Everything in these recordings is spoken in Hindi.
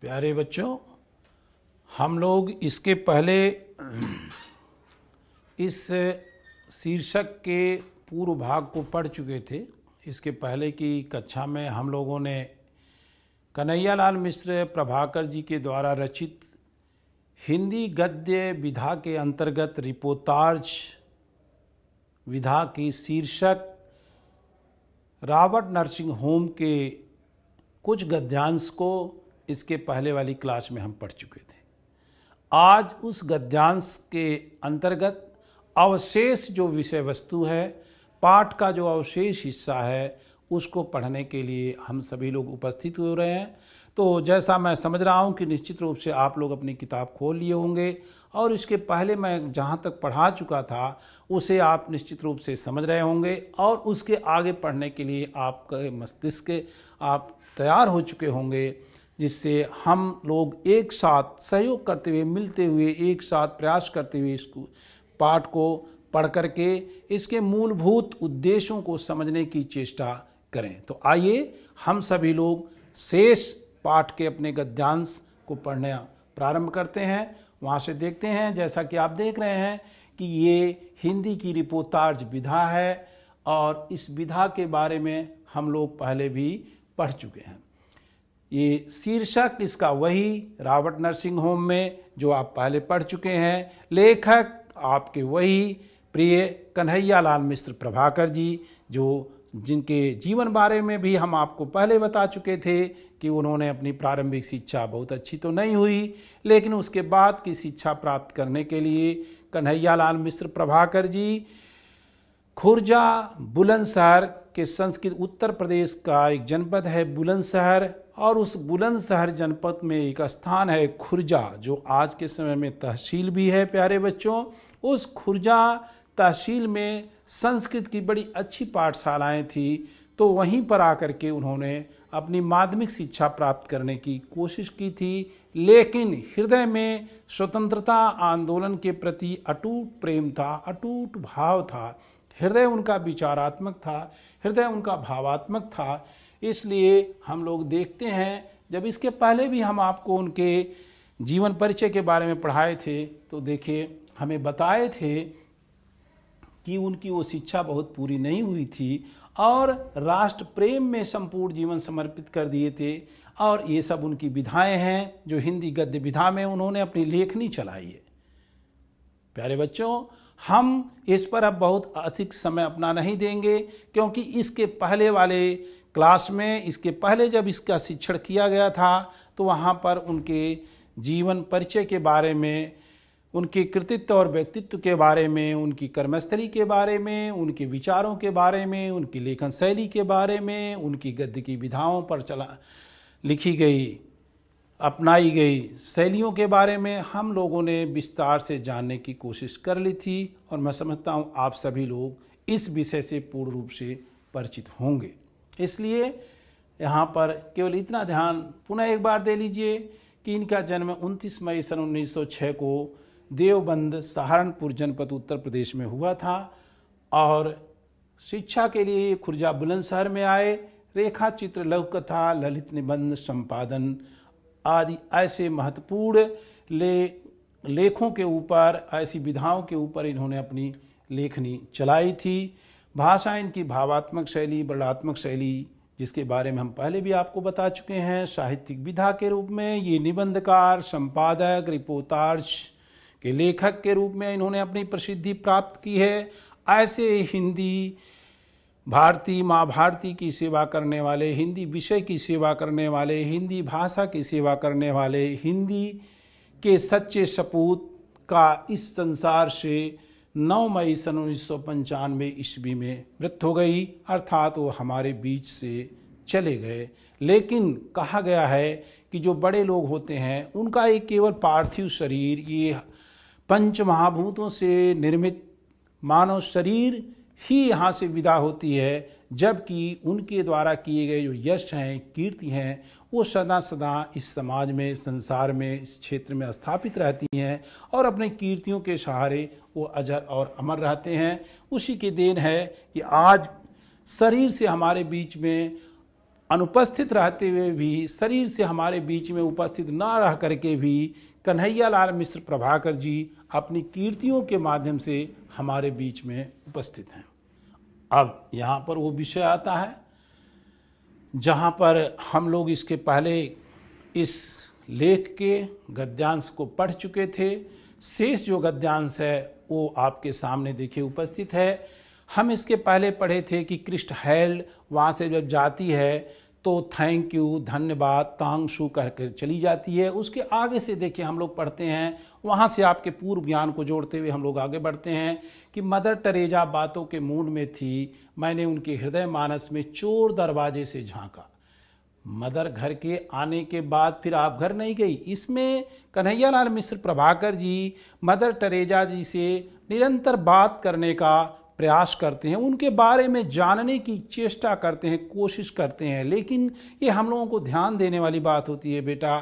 प्यारे बच्चों, हम लोग इसके पहले इस शीर्षक के पूर्व भाग को पढ़ चुके थे। इसके पहले की कक्षा में हम लोगों ने कन्हैयालाल मिश्र प्रभाकर जी के द्वारा रचित हिंदी गद्य विधा के अंतर्गत रिपोर्टाज विधा की शीर्षक रॉबर्ट नर्सिंग होम के कुछ गद्यांश को इसके पहले वाली क्लास में हम पढ़ चुके थे। आज उस गद्यांश के अंतर्गत अवशेष जो विषय वस्तु है, पाठ का जो अवशेष हिस्सा है, उसको पढ़ने के लिए हम सभी लोग उपस्थित हो रहे हैं। तो जैसा मैं समझ रहा हूँ कि निश्चित रूप से आप लोग अपनी किताब खोल लिए होंगे और इसके पहले मैं जहाँ तक पढ़ा चुका था उसे आप निश्चित रूप से समझ रहे होंगे और उसके आगे पढ़ने के लिए आपके मस्तिष्क आप तैयार हो चुके होंगे, जिससे हम लोग एक साथ सहयोग करते हुए, मिलते हुए, एक साथ प्रयास करते हुए इस पाठ को पढ़ करके इसके मूलभूत उद्देश्यों को समझने की चेष्टा करें। तो आइए हम सभी लोग शेष पाठ के अपने गद्यांश को पढ़ना प्रारंभ करते हैं। वहाँ से देखते हैं, जैसा कि आप देख रहे हैं कि ये हिंदी की रिपोर्टाज विधा है और इस विधा के बारे में हम लोग पहले भी पढ़ चुके हैं। ये शीर्षक इसका वही रॉबर्ट नर्सिंग होम में जो आप पहले पढ़ चुके हैं। लेखक आपके वही प्रिय कन्हैयालाल मिश्र प्रभाकर जी, जो जिनके जीवन बारे में भी हम आपको पहले बता चुके थे कि उन्होंने अपनी प्रारंभिक शिक्षा बहुत अच्छी तो नहीं हुई, लेकिन उसके बाद की शिक्षा प्राप्त करने के लिए कन्हैयालाल मिश्र प्रभाकर जी खुर्जा बुलंदशहर के संस्कृत उत्तर प्रदेश का एक जनपद है बुलंदशहर, और उस बुलंदशहर जनपद में एक स्थान है खुर्जा, जो आज के समय में तहसील भी है। प्यारे बच्चों, उस खुर्जा तहसील में संस्कृत की बड़ी अच्छी पाठशालाएं थी, तो वहीं पर आकर के उन्होंने अपनी माध्यमिक शिक्षा प्राप्त करने की कोशिश की थी, लेकिन हृदय में स्वतंत्रता आंदोलन के प्रति अटूट प्रेम था, अटूट भाव था। हृदय उनका विचारात्मक था, हृदय उनका भावात्मक था। इसलिए हम लोग देखते हैं, जब इसके पहले भी हम आपको उनके जीवन परिचय के बारे में पढ़ाए थे, तो देखिए हमें बताए थे कि उनकी वो शिक्षा बहुत पूरी नहीं हुई थी और राष्ट्र प्रेम में संपूर्ण जीवन समर्पित कर दिए थे। और ये सब उनकी विधाएं हैं जो हिंदी गद्य विधा में उन्होंने अपनी लेखनी चलाई है। प्यारे बच्चों, हम इस पर अब बहुत अधिक समय अपना नहीं देंगे, क्योंकि इसके पहले वाले क्लास में, इसके पहले जब इसका शिक्षण किया गया था, तो वहाँ पर उनके जीवन परिचय के बारे में, उनके कृतित्व और व्यक्तित्व के बारे में, उनकी कर्मस्थली के बारे में, उनके विचारों के बारे में, उनकी लेखन शैली के बारे में, उनकी गद्य की विधाओं पर लिखी गई, अपनाई गई शैलियों के बारे में हम लोगों ने विस्तार से जानने की कोशिश कर ली थी। और मैं समझता हूँ आप सभी लोग इस विषय से पूर्ण रूप से परिचित होंगे। इसलिए यहाँ पर केवल इतना ध्यान पुनः एक बार दे लीजिए कि इनका जन्म 29 मई सन 1906 को देवबंद सहारनपुर जनपद उत्तर प्रदेश में हुआ था और शिक्षा के लिए खुर्जा बुलंदशहर में आए। रेखा चित्र, लघु कथा, ललित निबंध, संपादन आदि ऐसे महत्वपूर्ण लेखों के ऊपर, ऐसी विधाओं के ऊपर इन्होंने अपनी लेखनी चलाई थी। भाषा इनकी भावात्मक शैली, वर्णात्मक शैली, जिसके बारे में हम पहले भी आपको बता चुके हैं। साहित्यिक विधा के रूप में ये निबंधकार, संपादक, रिपोर्टाज के लेखक के रूप में इन्होंने अपनी प्रसिद्धि प्राप्त की है। ऐसे हिंदी भारती, माँ भारती की सेवा करने वाले, हिंदी विषय की सेवा करने वाले, हिंदी भाषा की सेवा करने वाले, हिंदी के सच्चे सपूत का इस संसार से 9 मई सन 1995 ईस्वी में मृत्यु हो गई, अर्थात वो हमारे बीच से चले गए। लेकिन कहा गया है कि जो बड़े लोग होते हैं उनका एक केवल पार्थिव शरीर, ये पंच महाभूतों से निर्मित मानव शरीर ही यहाँ से विदा होती है, जबकि उनके द्वारा किए गए जो यश हैं, कीर्ति हैं, वो सदा सदा इस समाज में, संसार में, इस क्षेत्र में स्थापित रहती हैं और अपने कीर्तियों के सहारे वो अजर और अमर रहते हैं। उसी की देन है कि आज शरीर से हमारे बीच में अनुपस्थित रहते हुए भी, शरीर से हमारे बीच में उपस्थित न रह करके भी कन्हैयालाल मिश्र प्रभाकर जी अपनी कीर्तियों के माध्यम से हमारे बीच में उपस्थित हैं। अब यहाँ पर वो विषय आता है जहाँ पर हम लोग इसके पहले इस लेख के गद्यांश को पढ़ चुके थे। शेष जो गद्यांश है वो आपके सामने देखिए उपस्थित है। हम इसके पहले पढ़े थे कि क्रिस्ट हेल्ड वहाँ से जब जाती है तो थैंक यू, धन्यवाद, तांग शू कहकर चली जाती है। उसके आगे से देखिए हम लोग पढ़ते हैं, वहाँ से आपके पूर्व ज्ञान को जोड़ते हुए हम लोग आगे बढ़ते हैं कि मदर टेरेसा बातों के मूड में थी, मैंने उनके हृदय मानस में चोर दरवाजे से झांका। मदर घर के आने के बाद फिर आप घर नहीं गई। इसमें कन्हैयालाल मिश्र प्रभाकर जी मदर टेरेसा जी से निरंतर बात करने का प्रयास करते हैं, उनके बारे में जानने की चेष्टा करते हैं, कोशिश करते हैं। लेकिन ये हम लोगों को ध्यान देने वाली बात होती है बेटा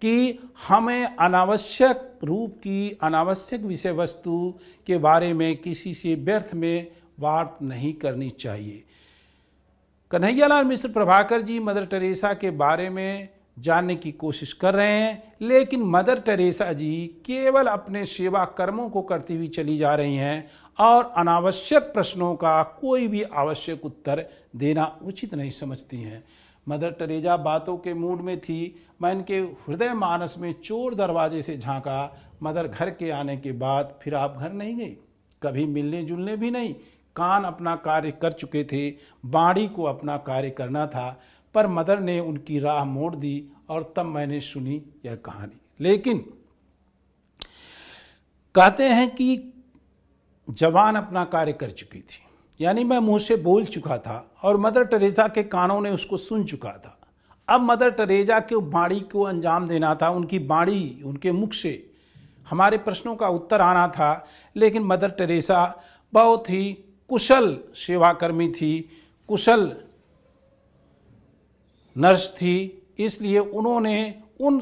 कि हमें अनावश्यक रूप की, अनावश्यक विषय वस्तु के बारे में किसी से व्यर्थ में बात नहीं करनी चाहिए। कन्हैयालाल मिश्र प्रभाकर जी मदर टेरेसा के बारे में जानने की कोशिश कर रहे हैं, लेकिन मदर टेरेसा जी केवल अपने सेवा कर्मों को करती हुई चली जा रही हैं और अनावश्यक प्रश्नों का कोई भी आवश्यक उत्तर देना उचित नहीं समझती हैं। मदर टेरेसा बातों के मूड में थी, मैं इनके हृदय मानस में चोर दरवाजे से झांका। मदर घर के आने के बाद फिर आप घर नहीं गई, कभी मिलने जुलने भी नहीं। कान अपना कार्य कर चुके थे, बाड़ी को अपना कार्य करना था, पर मदर ने उनकी राह मोड़ दी और तब मैंने सुनी यह कहानी। लेकिन कहते हैं कि जवान अपना कार्य कर चुकी थी, यानी मैं मुंह से बोल चुका था और मदर टेरेसा के कानों ने उसको सुन चुका था। अब मदर टेरेसा के बाणी को अंजाम देना था, उनकी बाणी, उनके मुख से हमारे प्रश्नों का उत्तर आना था। लेकिन मदर टेरेसा बहुत ही कुशल सेवाकर्मी थी, कुशल नर्स थी, इसलिए उन्होंने उन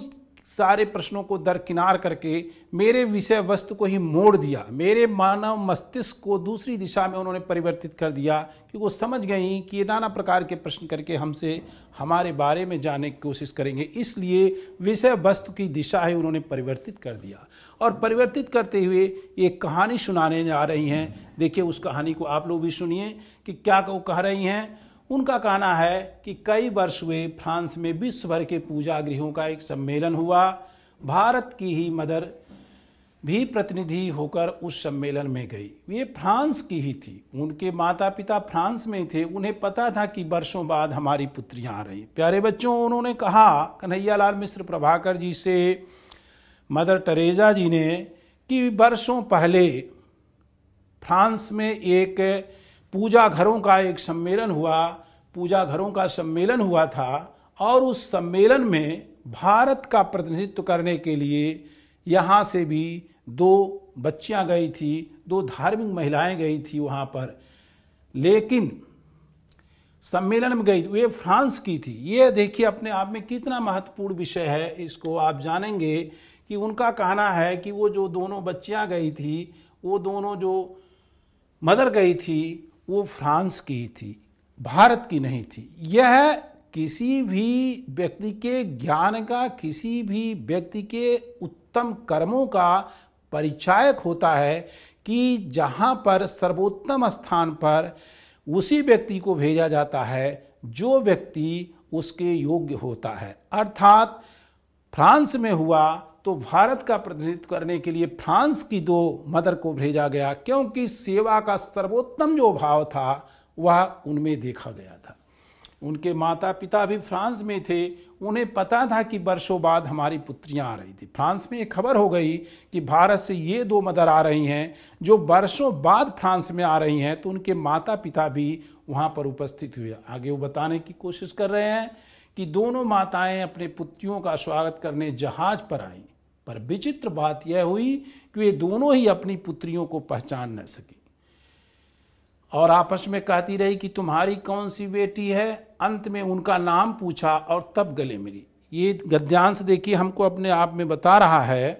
सारे प्रश्नों को दरकिनार करके मेरे विषय वस्तु को ही मोड़ दिया, मेरे मानव मस्तिष्क को दूसरी दिशा में उन्होंने परिवर्तित कर दिया, कि वो समझ गई कि ये नाना प्रकार के प्रश्न करके हमसे हमारे बारे में जानने की कोशिश करेंगे, इसलिए विषय वस्तु की दिशा है उन्होंने परिवर्तित कर दिया। और परिवर्तित करते हुए एक कहानी सुनाने जा रही हैं। देखिए उस कहानी को आप लोग भी सुनिए कि क्या वो कह रही हैं। उनका कहना है कि कई वर्ष हुए फ्रांस में विश्व भर के पूजा गृहों का एक सम्मेलन हुआ। भारत की ही मदर भी प्रतिनिधि होकर उस सम्मेलन में गई। ये फ्रांस की ही थी, उनके माता पिता फ्रांस में थे, उन्हें पता था कि वर्षों बाद हमारी पुत्रियां आ रही। प्यारे बच्चों, उन्होंने कहा कन्हैयालाल मिश्र प्रभाकर जी से, मदर टेरेसा जी ने, कि वर्षों पहले फ्रांस में एक पूजा घरों का एक सम्मेलन हुआ, पूजा घरों का सम्मेलन हुआ था और उस सम्मेलन में भारत का प्रतिनिधित्व करने के लिए यहाँ से भी 2 बच्चियाँ गई थी, 2 धार्मिक महिलाएं गई थी वहाँ पर। लेकिन सम्मेलन में गई, वे फ्रांस की थी। ये देखिए अपने आप में कितना महत्वपूर्ण विषय है, इसको आप जानेंगे कि उनका कहना है कि वो जो दोनों बच्चियाँ गई थी, वो दोनों जो मदर गई थी, वो फ्रांस की थी, भारत की नहीं थी। यह किसी भी व्यक्ति के ज्ञान का, किसी भी व्यक्ति के उत्तम कर्मों का परिचायक होता है कि जहाँ पर सर्वोत्तम स्थान पर उसी व्यक्ति को भेजा जाता है जो व्यक्ति उसके योग्य होता है। अर्थात फ्रांस में हुआ तो भारत का प्रतिनिधित्व करने के लिए फ्रांस की 2 मदर को भेजा गया, क्योंकि सेवा का सर्वोत्तम जो भाव था वह उनमें देखा गया था। उनके माता पिता भी फ्रांस में थे, उन्हें पता था कि वर्षों बाद हमारी पुत्रियां आ रही थी। फ्रांस में एक खबर हो गई कि भारत से ये 2 मदर आ रही हैं जो वर्षों बाद फ्रांस में आ रही हैं, तो उनके माता पिता भी वहाँ पर उपस्थित हुए। आगे वो बताने की कोशिश कर रहे हैं कि दोनों माताएं अपने पुत्रियों का स्वागत करने जहाज पर आईं, पर विचित्र बात यह हुई कि वे दोनों ही अपनी पुत्रियों को पहचान न सकी और आपस में कहती रही कि तुम्हारी कौन सी बेटी है। अंत में उनका नाम पूछा और तब गले मिली। ये गद्यांश देखिए हमको अपने आप में बता रहा है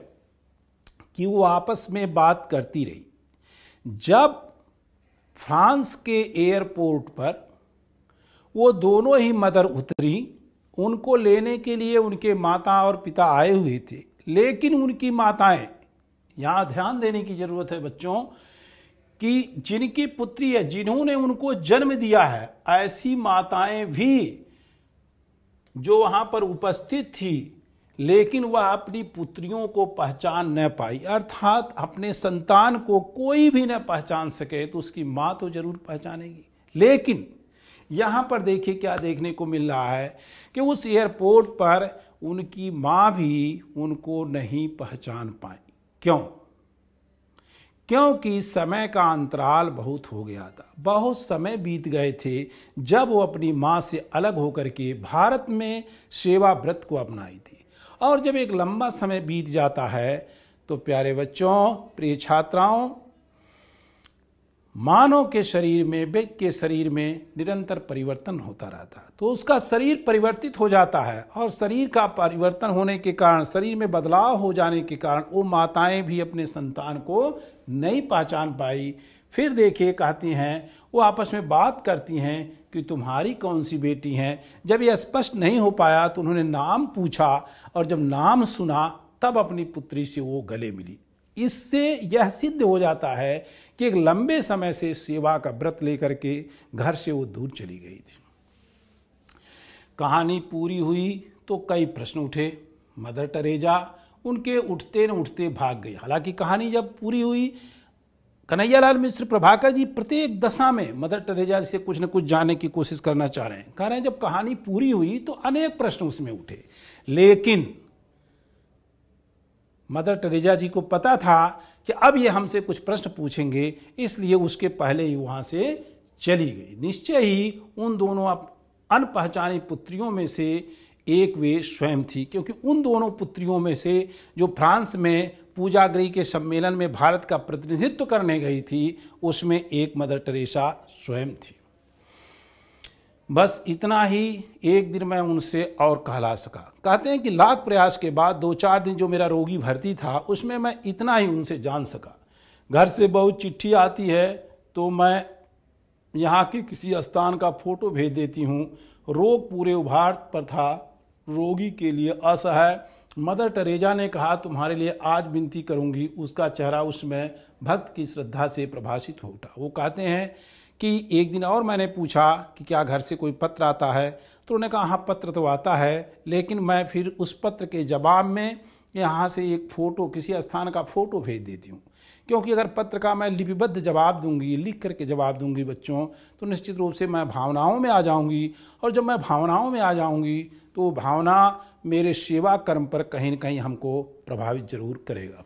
कि वो आपस में बात करती रही। जब फ्रांस के एयरपोर्ट पर वो दोनों ही मदर उतरी, उनको लेने के लिए उनके माता और पिता आए हुए थे, लेकिन उनकी माताएं, यहां ध्यान देने की जरूरत है बच्चों, कि जिनकी पुत्री है, जिन्होंने उनको जन्म दिया है, ऐसी माताएं भी जो वहां पर उपस्थित थी, लेकिन वह अपनी पुत्रियों को पहचान न पाई, अर्थात अपने संतान को कोई भी न पहचान सके तो उसकी मां तो जरूर पहचानेगी। लेकिन यहां पर देखिए क्या देखने को मिल रहा है कि उस एयरपोर्ट पर उनकी मां भी उनको नहीं पहचान पाई। क्यों? क्योंकि समय का अंतराल बहुत हो गया था, बहुत समय बीत गए थे जब वो अपनी मां से अलग होकर के भारत में सेवा व्रत को अपनाई थी। और जब एक लंबा समय बीत जाता है तो प्यारे बच्चों, प्रिय छात्राओं, मानव के शरीर में, व्यक्ति के शरीर में निरंतर परिवर्तन होता रहता है। तो उसका शरीर परिवर्तित हो जाता है, और शरीर का परिवर्तन होने के कारण, शरीर में बदलाव हो जाने के कारण वो माताएं भी अपने संतान को नहीं पहचान पाई। फिर देखिए कहती हैं, वो आपस में बात करती हैं कि तुम्हारी कौन सी बेटी हैं। जब यह स्पष्ट नहीं हो पाया तो उन्होंने नाम पूछा, और जब नाम सुना तब अपनी पुत्री से वो गले मिली। इससे यह सिद्ध हो जाता है कि एक लंबे समय से सेवा का व्रत लेकर के घर से वो दूर चली गई थी। कहानी पूरी हुई तो कई प्रश्न उठे। मदर टेरेसा उनके उठते न उठते भाग गई। हालांकि कहानी जब पूरी हुई, कन्हैयालाल मिश्र प्रभाकर जी प्रत्येक दशा में मदर टेरेसा से कुछ न कुछ जानने की कोशिश करना चाह रहे हैं। कह रहे हैं जब कहानी पूरी हुई तो अनेक प्रश्न उसमें उठे, लेकिन मदर टेरेसा जी को पता था कि अब ये हमसे कुछ प्रश्न पूछेंगे, इसलिए उसके पहले ही वहां से चली गई। निश्चय ही उन दोनों अनपहचानी पुत्रियों में से एक वे स्वयं थी, क्योंकि उन दोनों पुत्रियों में से जो फ्रांस में पूजागृह के सम्मेलन में भारत का प्रतिनिधित्व करने गई थी, उसमें एक मदर टेरेसा स्वयं थी। बस इतना ही एक दिन मैं उनसे और कहला सका। कहते हैं कि लाख प्रयास के बाद 2-4 दिन जो मेरा रोगी भर्ती था, उसमें मैं इतना ही उनसे जान सका। घर से बहुत चिट्ठी आती है तो मैं यहाँ के किसी स्थान का फोटो भेज देती हूँ। रोग पूरे उभार पर था, रोगी के लिए असहाय। मदर टेरेसा ने कहा तुम्हारे लिए आज विनती करूंगी। उसका चेहरा उसमें भक्त की श्रद्धा से प्रभाषित हो उठा। वो कहते हैं कि एक दिन और मैंने पूछा कि क्या घर से कोई पत्र आता है, तो उन्होंने कहा हाँ पत्र तो आता है, लेकिन मैं फिर उस पत्र के जवाब में यहाँ से एक फ़ोटो, किसी स्थान का फ़ोटो भेज देती हूँ। क्योंकि अगर पत्र का मैं लिपिबद्ध जवाब दूंगी, लिख करके जवाब दूंगी बच्चों, तो निश्चित रूप से मैं भावनाओं में आ जाऊंगी, और जब मैं भावनाओं में आ जाऊंगी तो वो भावना मेरे सेवा कर्म पर कहीं न कहीं हमको प्रभावित जरूर करेगा।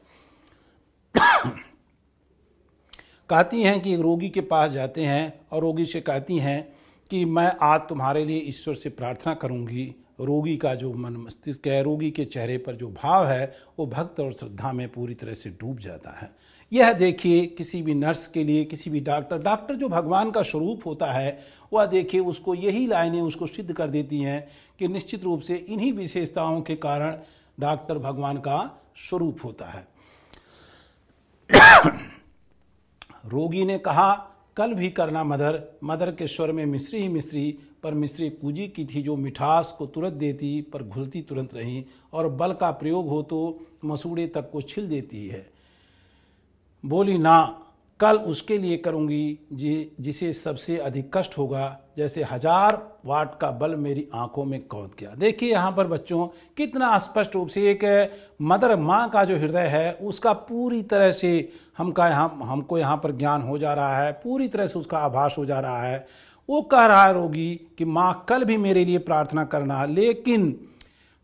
कहती हैं कि एक रोगी के पास जाते हैं और रोगी से कहती हैं कि मैं आज तुम्हारे लिए ईश्वर से प्रार्थना करूंगी। रोगी का जो मन मस्तिष्क है, रोगी के चेहरे पर जो भाव है, वो भक्त और श्रद्धा में पूरी तरह से डूब जाता है। यह देखिए किसी भी नर्स के लिए, किसी भी डॉक्टर जो भगवान का स्वरूप होता है, वह देखिए उसको यही लाइनें उसको सिद्ध कर देती हैं कि निश्चित रूप से इन्हीं विशेषताओं के कारण डॉक्टर भगवान का स्वरूप होता है। रोगी ने कहा कल भी करना मदर। मदर के स्वर में मिश्री ही मिश्री, पर मिश्री पूजी की थी जो मिठास को तुरंत देती पर घुलती तुरंत रही, और बल का प्रयोग हो तो मसूड़े तक को छिल देती है। बोली ना, कल उसके लिए करूंगी जिसे सबसे अधिक कष्ट होगा, जैसे 1000 वाट का बल मेरी आंखों में कौंध गया। देखिए यहाँ पर बच्चों कितना स्पष्ट रूप से एक मदर माँ का जो हृदय है उसका पूरी तरह से हमको यहाँ पर ज्ञान हो जा रहा है, पूरी तरह से उसका आभास हो जा रहा है। वो कह रहा है रोगी कि माँ कल भी मेरे लिए प्रार्थना करना, लेकिन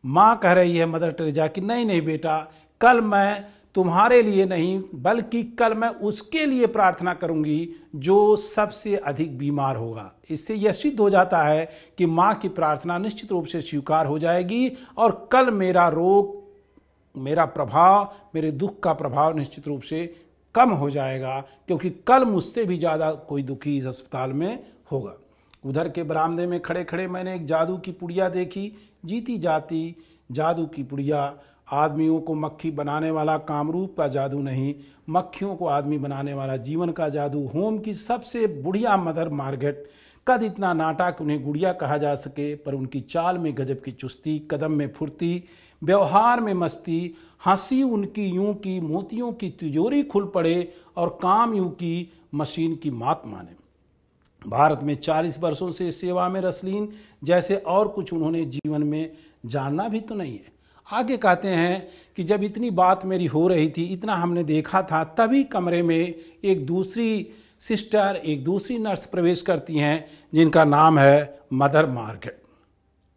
माँ कह रही है मदर टेरेसा कि नहीं नहीं बेटा, कल मैं तुम्हारे लिए नहीं बल्कि कल मैं उसके लिए प्रार्थना करूंगी जो सबसे अधिक बीमार होगा। इससे यह सिद्ध हो जाता है कि माँ की प्रार्थना निश्चित रूप से स्वीकार हो जाएगी, और कल मेरा रोग, मेरा प्रभाव, मेरे दुख का प्रभाव निश्चित रूप से कम हो जाएगा, क्योंकि कल मुझसे भी ज़्यादा कोई दुखी इस अस्पताल में होगा। उधर के बरामदे में खड़े खड़े मैंने एक जादू की पुड़िया देखी, जीती जाती जादू की पुड़िया। आदमियों को मक्खी बनाने वाला कामरूप का जादू नहीं, मक्खियों को आदमी बनाने वाला जीवन का जादू। होम की सबसे बुढ़िया मदर मार्गरेट कद इतना नाटा कि उन्हें गुड़िया कहा जा सके, पर उनकी चाल में गजब की चुस्ती, कदम में फुर्ती, व्यवहार में मस्ती, हंसी उनकी यूं की मोतियों की तिजोरी खुल पड़े और काम यूं की मशीन की मात माने। भारत में 40 वर्षों से सेवा में रसलीन, जैसे और कुछ उन्होंने जीवन में जानना भी तो नहीं है। आगे कहते हैं कि जब इतनी बात मेरी हो रही थी, इतना हमने देखा था, तभी कमरे में एक दूसरी सिस्टर, एक दूसरी नर्स प्रवेश करती हैं, जिनका नाम है मदर मार्केट।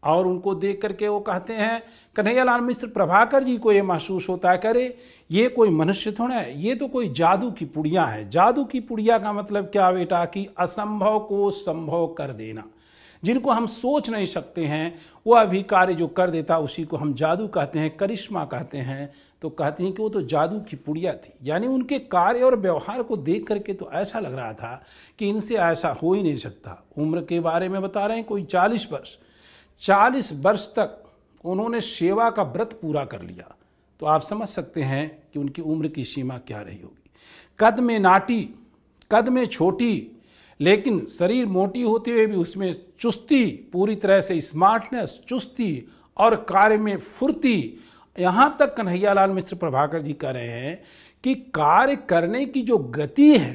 और उनको देख करके वो कहते हैं, कन्हैयालाल मिश्र प्रभाकर जी को ये महसूस होता है कि अरे ये कोई मनुष्य थोड़ा है, ये तो कोई जादू की पुड़िया है। जादू की पुड़िया का मतलब क्या बेटा, कि असंभव को संभव कर देना। जिनको हम सोच नहीं सकते हैं वो अभी कार्य जो कर देता, उसी को हम जादू कहते हैं, करिश्मा कहते हैं। तो कहते हैं कि वो तो जादू की पुड़िया थी। यानी उनके कार्य और व्यवहार को देख करके तो ऐसा लग रहा था कि इनसे ऐसा हो ही नहीं सकता। उम्र के बारे में बता रहे हैं, कोई 40 वर्ष तक उन्होंने सेवा का व्रत पूरा कर लिया। तो आप समझ सकते हैं कि उनकी उम्र की सीमा क्या रही होगी। कद में नाटी, कद में छोटी, लेकिन शरीर मोटी होते हुए भी उसमें चुस्ती, पूरी तरह से स्मार्टनेस, चुस्ती और कार्य में फुर्ती। यहां तक कन्हैयालाल मिश्र प्रभाकर जी कह रहे हैं कि कार्य करने की जो गति है,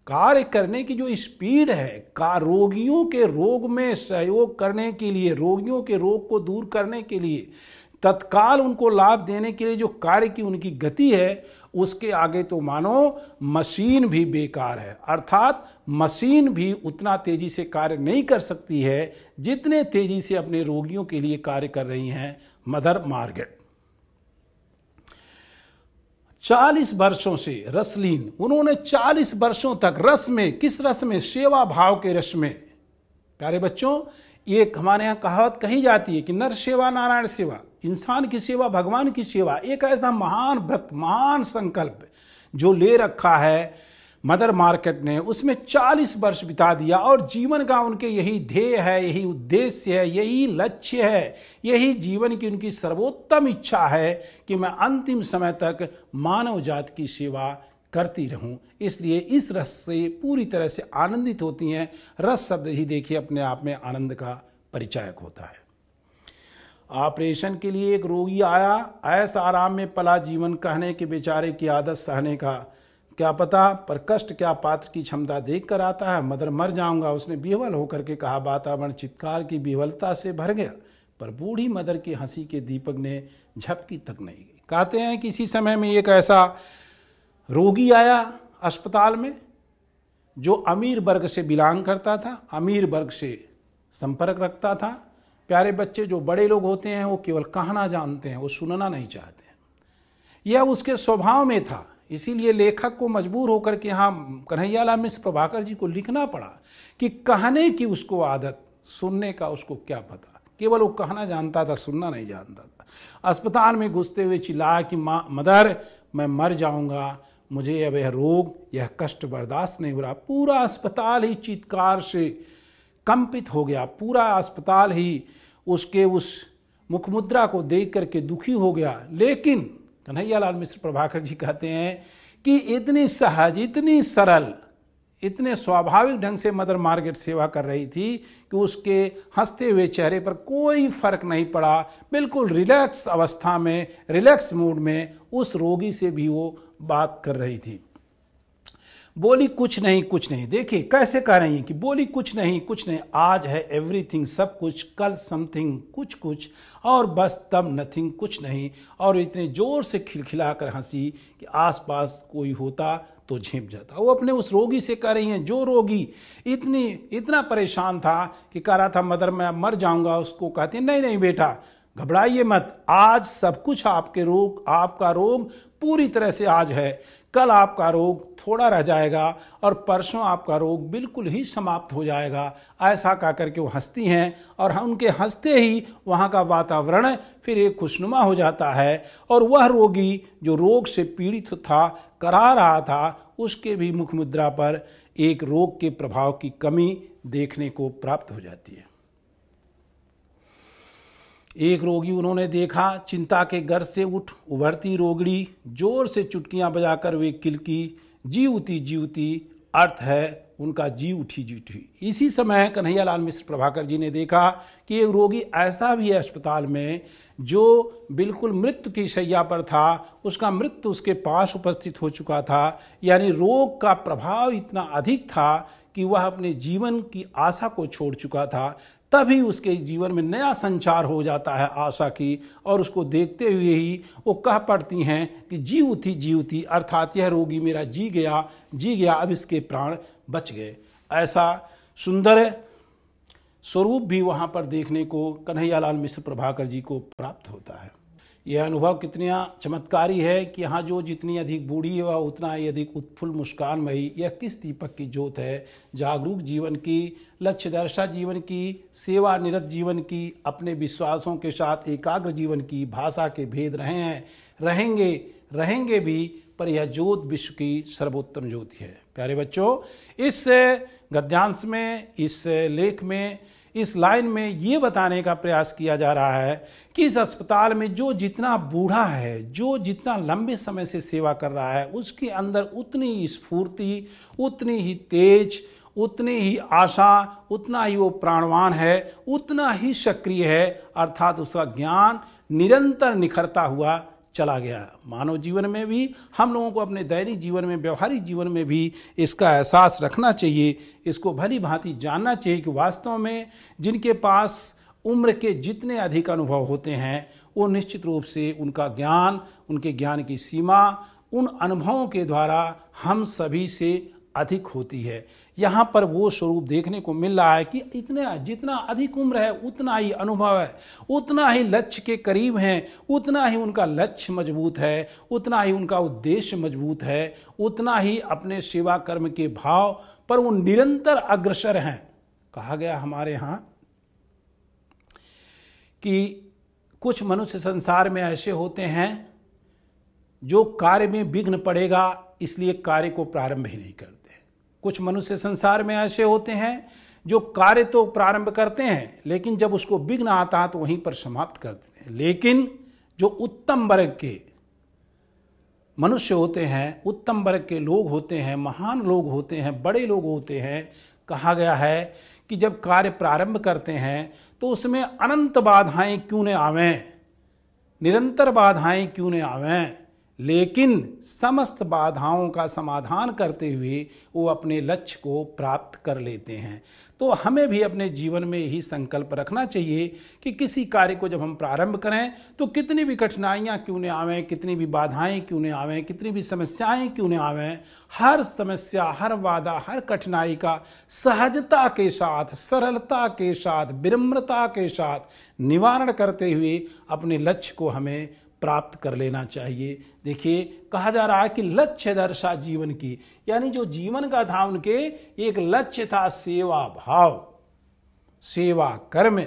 कार्य करने की जो स्पीड है, रोगियों के रोग में सहयोग करने के लिए, रोगियों के रोग को दूर करने के लिए, तत्काल उनको लाभ देने के लिए जो कार्य की उनकी गति है, उसके आगे तो मानो मशीन भी बेकार है। अर्थात मशीन भी उतना तेजी से कार्य नहीं कर सकती है जितने तेजी से अपने रोगियों के लिए कार्य कर रही हैं मदर मार्केट। 40 वर्षों से रसलीन, उन्होंने 40 वर्षों तक रस में, किस रस में, सेवा भाव के रस में। प्यारे बच्चों, एक हमारे यहाँ कहावत कही जाती है कि नर सेवा नारायण सेवा, इंसान की सेवा भगवान की सेवा। एक ऐसा महान व्रत, महान संकल्प जो ले रखा है मदर मार्केट ने, उसमें 40 वर्ष बिता दिया और जीवन का उनके यही ध्येय है, यही उद्देश्य है, यही लक्ष्य है, यही जीवन की उनकी सर्वोत्तम इच्छा है कि मैं अंतिम समय तक मानव जाति की सेवा करती रहूं। इसलिए इस रस से पूरी तरह से आनंदित होती हैं। रस शब्द ही देखिए अपने आप में आनंद का परिचायक होता है। ऑपरेशन के लिए एक रोगी आया, ऐसा आराम में पला जीवन, कहने के बेचारे की आदत सहने का क्या पता, पर कष्ट क्या पात्र की क्षमता देख कर आता है। मदर मर जाऊंगा, उसने विह्वल होकर के कहा। वातावरण चित्कार की विह्वलता से भर गया, पर बूढ़ी मदर की हंसी के दीपक ने झपकी तक नहीं गई। कहते हैं कि इसी समय में एक ऐसा रोगी आया अस्पताल में जो अमीर वर्ग से बिलोंग करता था, अमीर वर्ग से संपर्क रखता था। प्यारे बच्चे, जो बड़े लोग होते हैं वो केवल कहना जानते हैं, वो सुनना नहीं चाहते हैं। यह उसके स्वभाव में था। इसीलिए लेखक को मजबूर होकर के यहाँ कन्हैयालाल मिश्र प्रभाकर जी को लिखना पड़ा कि कहने की उसको आदत, सुनने का उसको क्या पता। केवल वो कहना जानता था, सुनना नहीं जानता था। अस्पताल में घुसते हुए चिल्लाया कि माँ मदर, मैं मर जाऊंगा, मुझे अब यह रोग, यह कष्ट बर्दाश्त नहीं हो रहा। पूरा अस्पताल ही चीत्कार से कंपित हो गया। पूरा अस्पताल ही उसके उस मुखमुद्रा को देख करके दुखी हो गया। लेकिन कन्हैयालाल मिश्र प्रभाकर जी कहते हैं कि इतनी सहज, इतनी सरल, इतने स्वाभाविक ढंग से मदर मार्केट सेवा कर रही थी कि उसके हंसते हुए चेहरे पर कोई फर्क नहीं पड़ा। बिल्कुल रिलैक्स अवस्था में, रिलैक्स मूड में उस रोगी से भी वो बात कर रही थी। बोली कुछ नहीं, कुछ नहीं। देखिए कैसे कह रही हैं कि बोली कुछ नहीं, कुछ नहीं। आज है एवरीथिंग, सब कुछ, कल समथिंग, कुछ कुछ, और बस तब नथिंग, कुछ नहीं। और इतने जोर से खिलखिलाकर हंसी कि आसपास कोई होता तो झेप जाता। वो अपने उस रोगी से कह रही हैं, जो रोगी इतना परेशान था कि कह रहा था मदर मैं मर जाऊंगा, उसको कहती नहीं नहीं बेटा, घबराइए मत, आज सब कुछ आपका रोग पूरी तरह से आज है, कल आपका रोग थोड़ा रह जाएगा और परसों आपका रोग बिल्कुल ही समाप्त हो जाएगा। ऐसा कह करके वो हंसती हैं और उनके हंसते ही वहाँ का वातावरण फिर एक खुशनुमा हो जाता है। और वह रोगी जो रोग से पीड़ित था, करा रहा था, उसके भी मुख मुद्रा पर एक रोग के प्रभाव की कमी देखने को प्राप्त हो जाती है। एक रोगी उन्होंने देखा, चिंता के घर से उठ उभरती रोगड़ी, जोर से चुटकियां बजाकर वे किलकी, जीवती जीवती, अर्थ है उनका जी उठी। इसी समय कन्हैयालाल मिश्र प्रभाकर जी ने देखा कि एक रोगी ऐसा भी है अस्पताल में जो बिल्कुल मृत्यु की शैया पर था, उसका मृत्यु उसके पास उपस्थित हो चुका था, यानी रोग का प्रभाव इतना अधिक था कि वह अपने जीवन की आशा को छोड़ चुका था। तभी उसके जीवन में नया संचार हो जाता है आशा की, और उसको देखते हुए ही वो कह पड़ती हैं कि जी उठी, अर्थात यह रोगी मेरा जी गया, अब इसके प्राण बच गए। ऐसा सुंदर स्वरूप भी वहाँ पर देखने को कन्हैयालाल मिश्र प्रभाकर जी को प्राप्त होता है। यह अनुभव कितना चमत्कारी है कि यहाँ जो जितनी अधिक बूढ़ी है वह उतना ही अधिक उत्फुल्ल मुस्कानमयी। यह किस दीपक की ज्योत है, जागरूक जीवन की, लक्ष्यदर्शा जीवन की, सेवा निरत जीवन की, अपने विश्वासों के साथ एकाग्र जीवन की। भाषा के भेद रहे हैं, रहेंगे भी, पर यह ज्योत विश्व की सर्वोत्तम ज्योति है। प्यारे बच्चों, इस गद्यांश में, इस लेख में, इस लाइन में ये बताने का प्रयास किया जा रहा है कि इस अस्पताल में जो जितना बूढ़ा है, जो जितना लंबे समय से सेवा कर रहा है, उसके अंदर उतनी ही स्फूर्ति, उतनी ही तेज, उतनी ही आशा, उतना ही वो प्राणवान है, उतना ही सक्रिय है, अर्थात उसका ज्ञान निरंतर निखरता हुआ चला गया। मानव जीवन में भी हम लोगों को अपने दैनिक जीवन में, व्यवहारिक जीवन में भी इसका एहसास रखना चाहिए, इसको भली भांति जानना चाहिए कि वास्तव में जिनके पास उम्र के जितने अधिक अनुभव होते हैं वो निश्चित रूप से उनका ज्ञान, उनके ज्ञान की सीमा उन अनुभवों के द्वारा हम सभी से अधिक होती है। यहाँ पर वो स्वरूप देखने को मिल रहा है कि जितना अधिक उम्र है उतना ही अनुभव है, उतना ही लक्ष्य के करीब हैं, उतना ही उनका लक्ष्य मजबूत है, उतना ही उनका उद्देश्य मजबूत है, उतना ही अपने सेवा कर्म के भाव पर वो निरंतर अग्रसर हैं। कहा गया हमारे यहाँ कि कुछ मनुष्य संसार में ऐसे होते हैं जो कार्य में विघ्न पड़ेगा इसलिए कार्य को प्रारंभ ही नहीं करते। कुछ मनुष्य संसार में ऐसे होते हैं जो कार्य तो प्रारंभ करते हैं लेकिन जब उसको विघ्न आता है तो वहीं पर समाप्त कर देते हैं। लेकिन जो उत्तम वर्ग के मनुष्य होते हैं, उत्तम वर्ग के लोग होते हैं, महान लोग होते हैं, बड़े लोग होते हैं, कहा गया है कि जब कार्य प्रारंभ करते हैं तो उसमें अनंत बाधाएं क्यों न आवें, निरंतर बाधाएं क्यों न आवें, लेकिन समस्त बाधाओं का समाधान करते हुए वो अपने लक्ष्य को प्राप्त कर लेते हैं। तो हमें भी अपने जीवन में यही संकल्प रखना चाहिए कि किसी कार्य को जब हम प्रारंभ करें तो कितनी भी कठिनाइयाँ क्यों न आवें, कितनी भी बाधाएं क्यों न आवें, कितनी भी समस्याएं क्यों न आवें, हर समस्या, हर बाधा, हर कठिनाई का सहजता के साथ, सरलता के साथ, विनम्रता के साथ निवारण करते हुए अपने लक्ष्य को हमें प्राप्त कर लेना चाहिए। देखिए, कहा जा रहा है कि लक्ष्य दर्शा जीवन की, यानी जो जीवन का था उनके एक लक्ष्य था सेवा भाव, सेवा कर्म,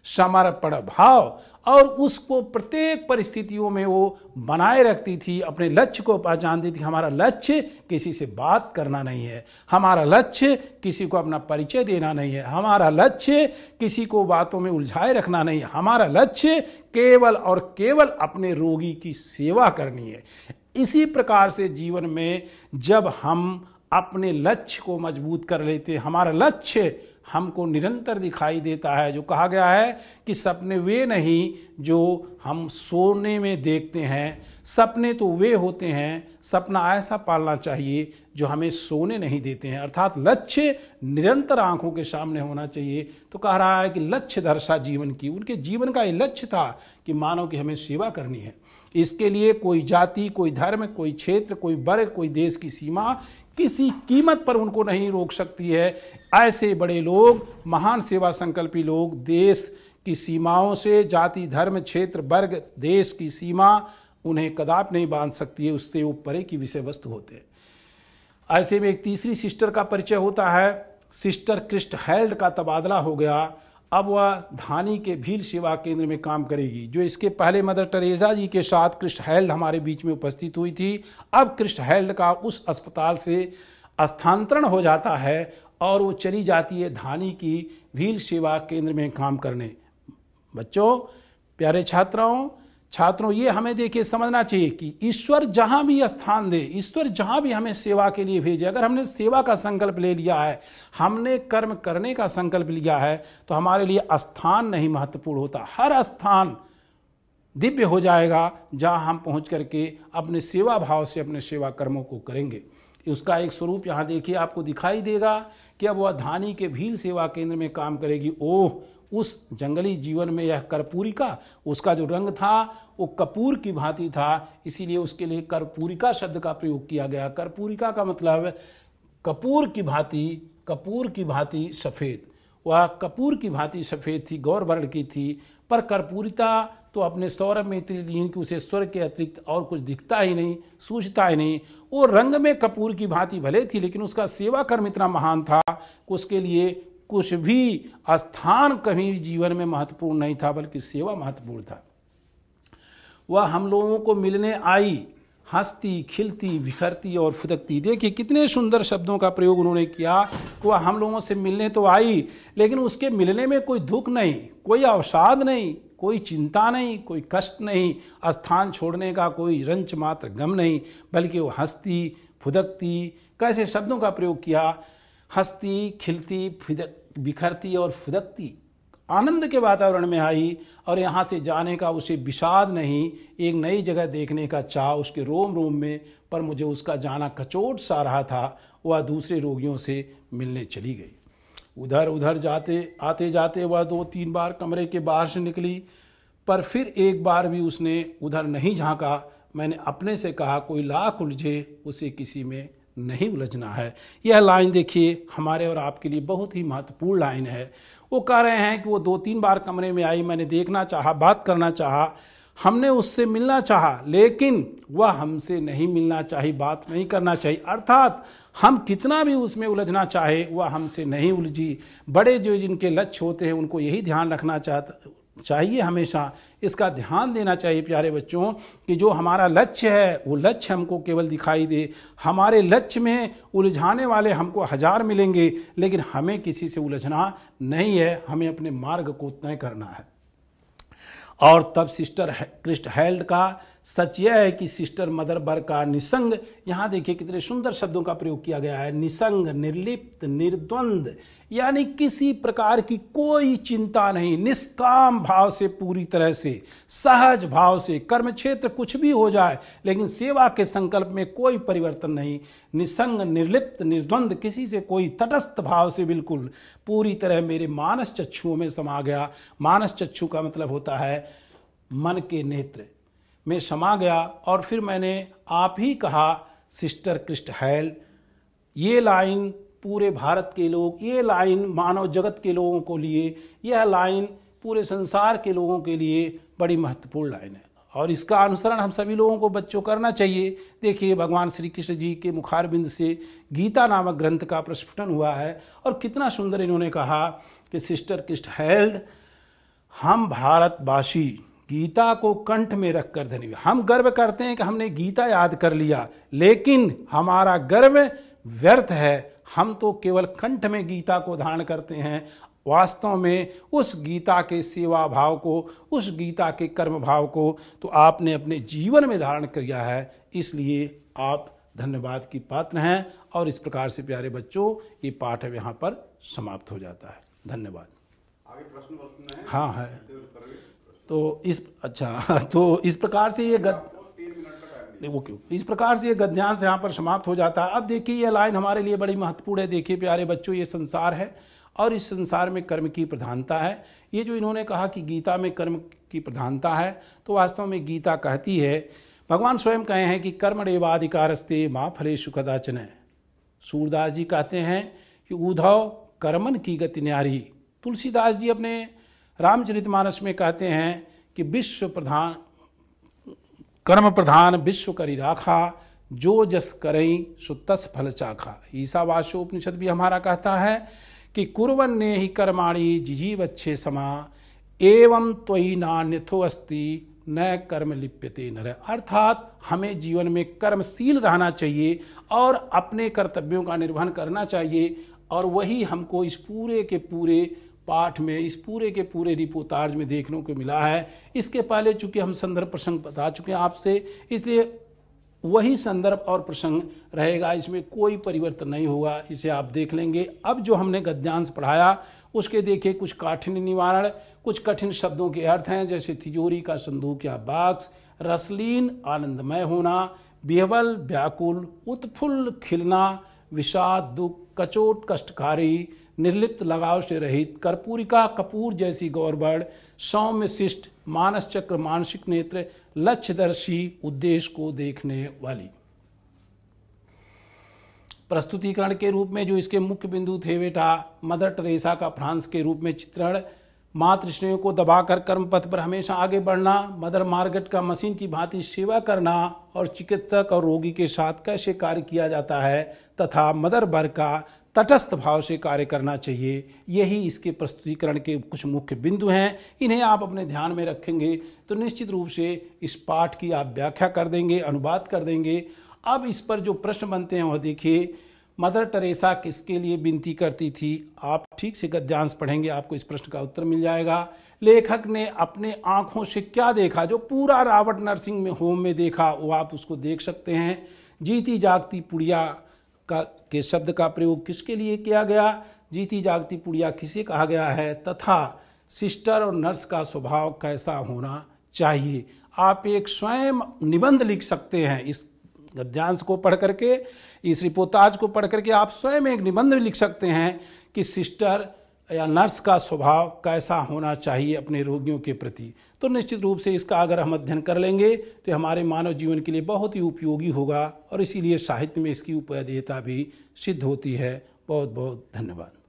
समर्पण भाव, और उसको प्रत्येक परिस्थितियों में वो बनाए रखती थी, अपने लक्ष्य को पहचानती थी। हमारा लक्ष्य किसी से बात करना नहीं है, हमारा लक्ष्य किसी को अपना परिचय देना नहीं है, हमारा लक्ष्य किसी को बातों में उलझाए रखना नहीं है, हमारा लक्ष्य केवल और केवल अपने रोगी की सेवा करनी है। इसी प्रकार से जीवन में जब हम अपने लक्ष्य को मजबूत कर लेते, हमारा लक्ष्य हमको निरंतर दिखाई देता है। जो कहा गया है कि सपने वे नहीं जो हम सोने में देखते हैं, सपने तो वे होते हैं, सपना ऐसा पालना चाहिए जो हमें सोने नहीं देते हैं, अर्थात लक्ष्य निरंतर आंखों के सामने होना चाहिए। तो कह रहा है कि लक्ष्य दर्शा जीवन की, उनके जीवन का ये लक्ष्य था कि मानव की हमें सेवा करनी है। इसके लिए कोई जाति, कोई धर्म, कोई क्षेत्र, कोई वर्ग, कोई देश की सीमा किसी कीमत पर उनको नहीं रोक सकती है। ऐसे बड़े लोग, महान सेवा संकल्पी लोग देश की सीमाओं से, जाति, धर्म, क्षेत्र, वर्ग, देश की सीमा उन्हें कदापि नहीं बांध सकती है, उससे वो परे की विषय वस्तु होते हैं। ऐसे में एक तीसरी सिस्टर का परिचय होता है, सिस्टर क्रिस्ट हेल्ड का तबादला हो गया। अब वह धानी के भील सेवा केंद्र में काम करेगी। जो इसके पहले मदर टेरेसा जी के साथ क्रिस्ट हेल्ड हमारे बीच में उपस्थित हुई थी, अब क्रिस्ट हेल्ड का उस अस्पताल से स्थानांतरण हो जाता है और वो चली जाती है धानी की भील सेवा केंद्र में काम करने। बच्चों, प्यारे छात्राओं, छात्रों ये हमें देखिए समझना चाहिए कि ईश्वर जहां भी स्थान दे, ईश्वर जहां भी हमें सेवा के लिए भेजे, अगर हमने सेवा का संकल्प ले लिया है, हमने कर्म करने का संकल्प लिया है, तो हमारे लिए स्थान नहीं महत्वपूर्ण होता। हर स्थान दिव्य हो जाएगा जहां हम पहुंच करके अपने सेवा भाव से अपने सेवा कर्मों को करेंगे। उसका एक स्वरूप यहाँ देखिए आपको दिखाई देगा कि अब वह धानी के भील सेवा केंद्र में काम करेगी। ओह, उस जंगली जीवन में यह कर्पूरिका, उसका जो रंग था वो कपूर की भांति था, इसीलिए उसके लिए कर्पूरिका शब्द का प्रयोग किया गया। कर्पूरिका का मतलब कपूर की भांति सफेद। वह कपूर की भांति सफेद थी, गौर वर्ण की थी, पर कर्पूरिता तो अपने सौरभ में इतनी लीन कि उसे स्वर के अतिरिक्त और कुछ दिखता ही नहीं, सूझता ही नहीं। वो रंग में कपूर की भांति भले थी, लेकिन उसका सेवा कर्म इतना महान था कि उसके लिए कुछ भी स्थान कभी जीवन में महत्वपूर्ण नहीं था, बल्कि सेवा महत्वपूर्ण था। वह हम लोगों को मिलने आई, हंसती, खिलती, बिखरती और फुदकती। देखिए कितने सुंदर शब्दों का प्रयोग उन्होंने किया। वह हम लोगों से मिलने तो आई, लेकिन उसके मिलने में कोई दुख नहीं, कोई अवसाद नहीं, कोई चिंता नहीं, कोई कष्ट नहीं, स्थान छोड़ने का कोई रंच मात्र गम नहीं, बल्कि वो हंसती, फुदकती। कैसे शब्दों का प्रयोग किया, हंसती, खिलती, बिखरती और फुदकती। आनंद के वातावरण में आई और यहाँ से जाने का उसे विषाद नहीं, एक नई जगह देखने का चाह उसके रोम रोम में। पर मुझे उसका जाना कचोट सा रहा था। वह दूसरे रोगियों से मिलने चली गई। उधर उधर आते जाते वह 2-3 बार कमरे के बाहर से निकली, पर फिर एक बार भी उसने उधर नहीं झांका। मैंने अपने से कहा, कोई लाख उलझे उसे किसी में नहीं उलझना है। यह लाइन देखिए हमारे और आपके लिए बहुत ही महत्वपूर्ण लाइन है। वो कह रहे हैं कि वो 2-3 बार कमरे में आई, मैंने देखना चाहा, बात करना चाहा, हमने उससे मिलना चाहा, लेकिन वह हमसे नहीं मिलना चाहिए, बात नहीं करना चाहिए। अर्थात हम कितना भी उसमें उलझना चाहे, वह हमसे नहीं उलझी। बड़े जो जिनके लक्ष्य होते हैं उनको यही ध्यान रखना चाहिए, हमेशा इसका ध्यान देना चाहिए प्यारे बच्चों, कि जो हमारा लक्ष्य है वो लक्ष्य हमको केवल दिखाई दे। हमारे लक्ष्य में उलझाने वाले हमको 1000 मिलेंगे, लेकिन हमें किसी से उलझना नहीं है, हमें अपने मार्ग को तय करना है। और तब सिस्टर क्रिस्ट हेल्ड का सच यह है कि सिस्टर मदर बर्ग का निसंग, यहाँ देखिए कितने सुंदर शब्दों का प्रयोग किया गया है। निसंग, निर्लिप्त, निर्द्वंद, यानी किसी प्रकार की कोई चिंता नहीं, निष्काम भाव से, पूरी तरह से सहज भाव से, कर्म क्षेत्र कुछ भी हो जाए लेकिन सेवा के संकल्प में कोई परिवर्तन नहीं। निसंग, निर्लिप्त, निर्द्वंद, किसी से कोई तटस्थ भाव से बिल्कुल पूरी तरह मेरे मानस चक्षुओं में समा गया। मानस चक्षु का मतलब होता है मन के नेत्र में समा गया। और फिर मैंने आप ही कहा सिस्टर क्रिस्ट हेल्ड, ये लाइन पूरे भारत के लोग, ये लाइन मानव जगत के लोगों को लिए, यह लाइन पूरे संसार के लोगों के लिए बड़ी महत्वपूर्ण लाइन है और इसका अनुसरण हम सभी लोगों को बच्चों करना चाहिए। देखिए भगवान श्री कृष्ण जी के मुखारबिंद से गीता नामक ग्रंथ का प्रस्फुटन हुआ है और कितना सुंदर इन्होंने कहा कि सिस्टर क्रिस्ट हेल्ड, हम भारतवासी गीता को कंठ में रखकर धन्य हुए। हम गर्व करते हैं कि हमने गीता याद कर लिया, लेकिन हमारा गर्व व्यर्थ है। हम तो केवल कंठ में गीता को धारण करते हैं, वास्तव में उस गीता के सेवा भाव को, उस गीता के कर्म भाव को तो आपने अपने जीवन में धारण किया है, इसलिए आप धन्यवाद की पात्र हैं। और इस प्रकार से प्यारे बच्चों ये पाठ अब यहाँ पर समाप्त हो जाता है। धन्यवाद। आगे प्रश्न है? हाँ है। तो इस प्रकार से ये इस प्रकार से ये गद्यांश यहाँ पर समाप्त हो जाता है। अब देखिए ये लाइन हमारे लिए बड़ी महत्वपूर्ण है। देखिए प्यारे बच्चों, ये संसार है और इस संसार में कर्म की प्रधानता है। ये जो इन्होंने कहा कि गीता में कर्म की प्रधानता है, तो वास्तव में गीता कहती है, भगवान स्वयं कहे हैं कि कर्मण्येवाधिकारस्ते मा फलेषु कदाचन। सूरदास जी कहते हैं कि उद्धव कर्मन की गति न्यारी। तुलसीदास जी अपने रामचरितमानस में कहते हैं कि विश्व प्रधान कर्म प्रधान विश्व करी राखा, जो जस करई सो तस फल चाखा। ईशावास्योपनिषद भी हमारा कहता है कि कुर्वन्ने ही कर्माणि जिजीवच्छे समा एवं त्वयि नान्यथो अस्ति न कर्म लिप्यते नर। अर्थात हमें जीवन में कर्मशील रहना चाहिए और अपने कर्तव्यों का निर्वहन करना चाहिए, और वही हमको इस पूरे के पूरे पाठ में, इस पूरे के पूरे रिपोर्टाज में देखने को मिला है। इसके पहले चूंकि हम संदर्भ प्रसंग बता चुके हैं आपसे, इसलिए वही संदर्भ और प्रसंग रहेगा, इसमें कोई परिवर्तन नहीं होगा, इसे आप देख लेंगे। अब जो हमने गद्यांश पढ़ाया उसके देखिए कुछ काठिन्य निवारण, कुछ कठिन शब्दों के अर्थ हैं, जैसे तिजोरी का संदूक या बॉक्स, रसलीन आनंदमय होना, विह्वल व्याकुल, उत्फुल्ल खिलना, विषाद दुख, कचोट कष्टकारी, निर्लिप्त लगाव से रहित, कर्पूरिका कपूर जैसी गौरबड़, सौम्य शिष्ट, मानस चक्र मानसिक नेत्र, लक्ष्यदर्शी उद्देश्य को देखने वाली। प्रस्तुतिकरण के रूप में जो इसके मुख्य बिंदु थे बेटा, मदर टेरेसा का फ्रांस के रूप में चित्रण, मातृ स्नेह को दबाकर कर्म पथ पर हमेशा आगे बढ़ना, मदर मार्गरेट का मशीन की भांति सेवा करना और चिकित्सक और रोगी के साथ कैसे कार्य किया जाता है, तथा मदर बर्ग का तटस्थ भाव से कार्य करना चाहिए। यही इसके प्रस्तुतिकरण के कुछ मुख्य बिंदु हैं। इन्हें आप अपने ध्यान में रखेंगे तो निश्चित रूप से इस पाठ की आप व्याख्या कर देंगे, अनुवाद कर देंगे। अब इस पर जो प्रश्न बनते हैं वह देखिए, मदर टेरेसा किसके लिए विनती करती थी? आप ठीक से गद्यांश पढ़ेंगे, आपको इस प्रश्न का उत्तर मिल जाएगा। लेखक ने अपने आंखों से क्या देखा? जो पूरा रॉबर्ट नर्सिंग में होम में देखा वो आप उसको देख सकते हैं। जीती जागती पुड़िया के शब्द का प्रयोग किसके लिए किया गया? जीती जागती पुड़िया किसे कहा गया है? तथा सिस्टर और नर्स का स्वभाव कैसा होना चाहिए? आप एक स्वयं निबंध लिख सकते हैं। इस गद्यांश को पढ़ करके, इस रिपोर्टाज को पढ़ करके आप स्वयं एक निबंध लिख सकते हैं कि सिस्टर या नर्स का स्वभाव कैसा होना चाहिए अपने रोगियों के प्रति। तो निश्चित रूप से इसका अगर हम अध्ययन कर लेंगे तो हमारे मानव जीवन के लिए बहुत ही उपयोगी होगा और इसीलिए साहित्य में इसकी उपयोगिता भी सिद्ध होती है। बहुत बहुत धन्यवाद।